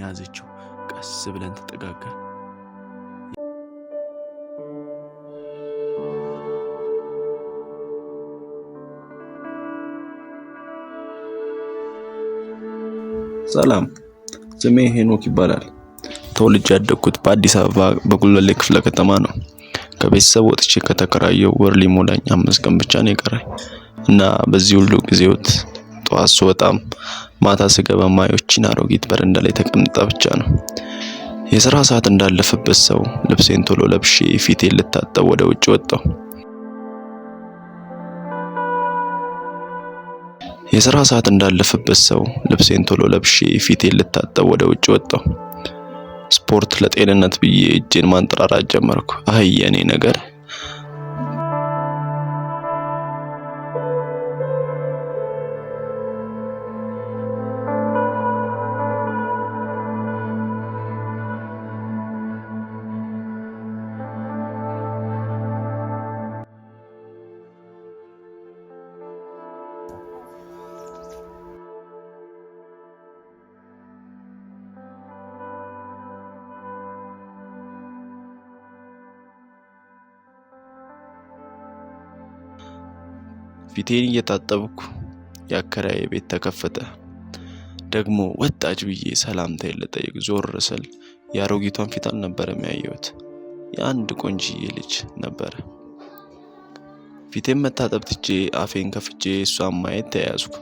ያዘችው። ቀስ ብለን ተጠጋጋን። ሰላም፣ ስሜ ሄኖክ ይባላል። ተወልጄ ያደግኩት በአዲስ አበባ በጉለሌ ክፍለ ከተማ ነው። ከቤተሰብ ወጥቼ ከተከራየው ወር ሊሞላኝ 5 ቀን ብቻ ነው የቀረኝ እና በዚህ ሁሉ ጊዜዎት ጠዋት ስወጣም ማታ ስገባ ማዮችን አሮጊት በረንዳ ላይ ተቀምጣ ብቻ ነው። የሥራ ሰዓት እንዳለፈበት ሰው ልብሴን ቶሎ ለብሼ ፊቴን ልታጠብ ወደ ውጭ ወጣሁ። የሥራ ሰዓት እንዳለፈበት ሰው ልብሴን ቶሎ ለብሼ ፊቴን ልታጠብ ወደ ውጭ ወጣሁ። ስፖርት ለጤንነት ብዬ እጄን ማንጠራራት ጀመርኩ። አይ የኔ ነገር ፊቴን እየታጠብኩ የአከራዬ ቤት ተከፈተ። ደግሞ ወጣች ብዬ ሰላምታዬን ልጠይቅ ዞር ስል የአሮጊቷን ፊት አልነበረም ያየሁት፣ የአንድ ቆንጂዬ ልጅ ነበረ። ፊቴን መታጠብ ትቼ አፌን ከፍቼ እሷን ማየት ተያያዝኩ።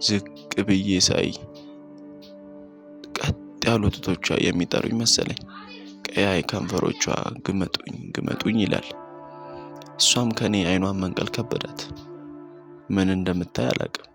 ዝቅ ብዬ ሳይ ቀጥ ያሉ ጡቶቿ የሚጠሩኝ መሰለኝ። ቀያይ ከንፈሮቿ ግመጡኝ ግመጡኝ ይላል። እሷም ከኔ አይኗን መንቀል ከበዳት። ምን እንደምታይ አላውቅም።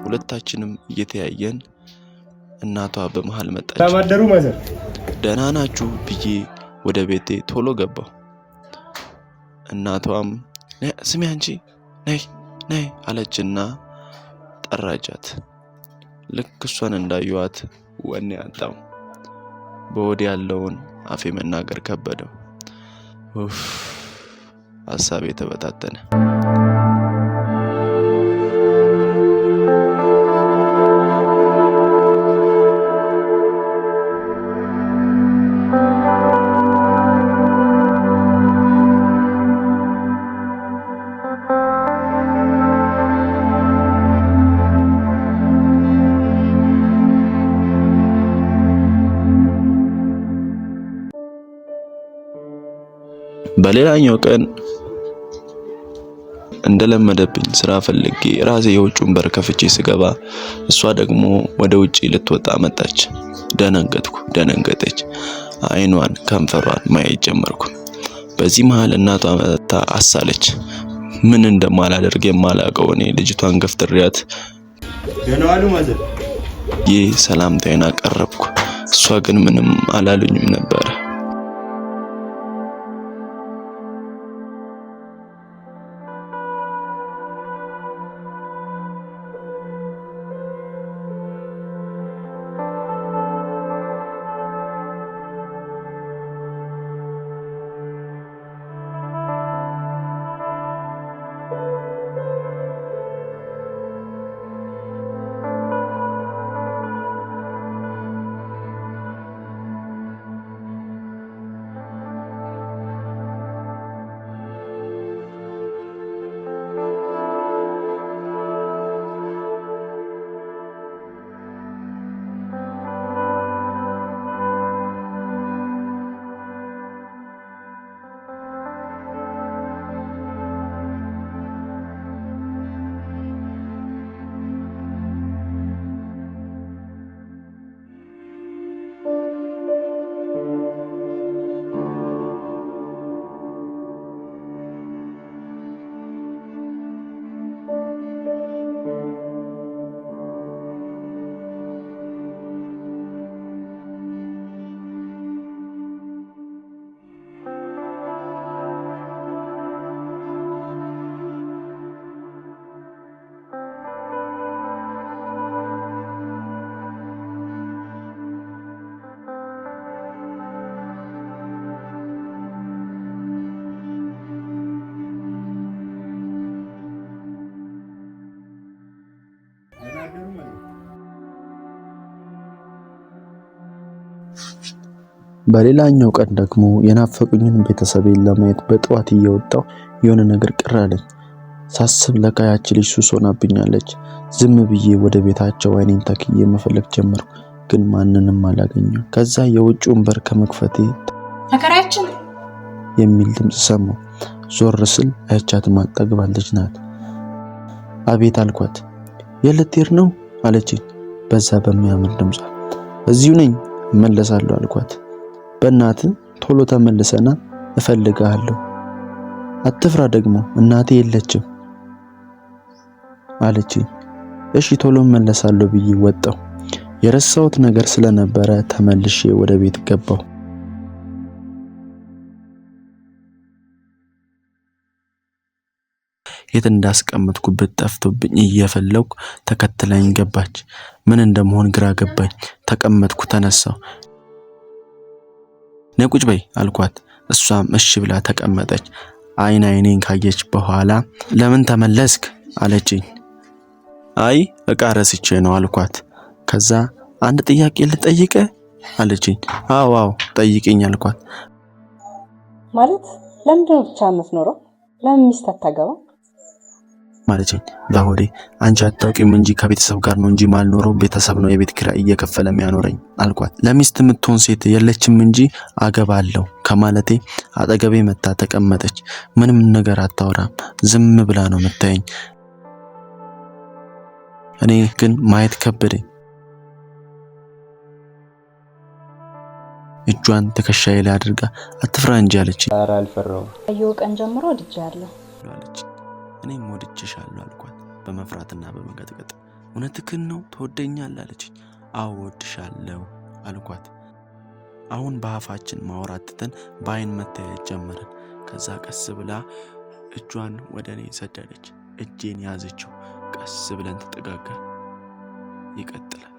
ሁለታችንም እየተያየን እናቷ በመሃል መጣች። ታማደሩ ማዘር ደህና ናችሁ ብዬ ወደ ቤቴ ቶሎ ገባሁ። እናቷም ስሚ አንቺ ነይ ነይ አለችና ጠራቻት። ልክ እሷን እንዳየኋት ወኔ አጣሁ። በወዴ ያለውን አፌ መናገር ከበደው። ሀሳቤ ተበታተነ። በሌላኛው ቀን እንደለመደብኝ ስራ ፈልጌ ራሴ የውጭውን በር ከፍቼ ስገባ እሷ ደግሞ ወደ ውጪ ልትወጣ መጣች። ደነገጥኩ፣ ደነገጠች። አይኗን ከንፈሯን ማየት ጀመርኩ። በዚህ መሃል እናቷ መጣ አሳለች። ምን እንደማላደርግ የማላውቀው እኔ ልጅቷን ገፍትሪያት ደናዋሉ ማዘር ሰላምታዬን አቀረብኩ። እሷ ግን ምንም አላሉኝም ነበር። በሌላኛው ቀን ደግሞ የናፈቁኝን ቤተሰቤን ለማየት በጠዋት እየወጣው የሆነ ነገር ቅር አለኝ። ሳስብ ለካ ያቺ ልጅ ሱስ ሆናብኛለች። ዝም ብዬ ወደ ቤታቸው አይኔን ተክዬ መፈለግ ጀመርኩ፣ ግን ማንንም አላገኘው። ከዛ የውጭውን በር ከመክፈቴ ተከራያችን የሚል ድምጽ ሰማሁ። ዞር ስል አይቻት ማጠገብ ልጅ ናት። አቤት አልኳት። የልትሄድ ነው አለችኝ በዛ በሚያምር ድምጿ። እዚሁ ነኝ እመለሳለሁ አልኳት። በእናት ቶሎ ተመልሰና እፈልግሃለሁ፣ አትፍራ ደግሞ እናቴ የለችም አለችኝ። እሺ ቶሎ እመለሳለሁ ብዬ ወጣሁ። የረሳሁት ነገር ስለነበረ ተመልሼ ወደ ቤት ገባሁ። የት እንዳስቀመጥኩበት ጠፍቶብኝ እየፈለኩ ተከትላኝ ገባች። ምን እንደምሆን ግራ ገባኝ። ተቀመጥኩ፣ ተነሳሁ። ነቁጭ በይ አልኳት። እሷም እሺ ብላ ተቀመጠች። አይኔን ካየች በኋላ ለምን ተመለስክ አለችኝ። አይ እቃ ረስቼ ነው አልኳት። ከዛ አንድ ጥያቄ ልጠይቀ አለችኝ። አዎ ጠይቂኝ አልኳት። ማለት ለምንድነው ብቻ የምትኖረው? ለምን ሚስት አታገባ ማለችኝ። በሆዴ አንቺ አታውቂም እንጂ ከቤተሰብ ጋር ነው እንጂ ማልኖረው ቤተሰብ ነው የቤት ኪራይ እየከፈለ የሚያኖረኝ አልኳት። ለሚስት የምትሆን ሴት የለችም እንጂ አገባለሁ ከማለቴ አጠገቤ መታ ተቀመጠች። ምንም ነገር አታወራም፣ ዝም ብላ ነው የምታየኝ። እኔ ግን ማየት ከበደኝ። እጇን ትከሻዬ ላይ አድርጋ አትፍራ እንጂ አለችኝ። ኧረ አልፈራሁም። አየሁ ቀን ጀምሮ ወድጄሃለሁ አለችኝ። እኔም ወድጄሻለሁ አልኳት በመፍራትና በመንቀጥቀጥ። እውነትህን ነው ትወደኛለህ አለችኝ። አዎ ወድሻለሁ አልኳት። አሁን በአፋችን ማውራት ትተን በአይን መተያየት ጀመርን። ከዛ ቀስ ብላ እጇን ወደ እኔ ሰደደች። እጄን ያዘችው። ቀስ ብለን ተጠጋጋን። ይቀጥላል።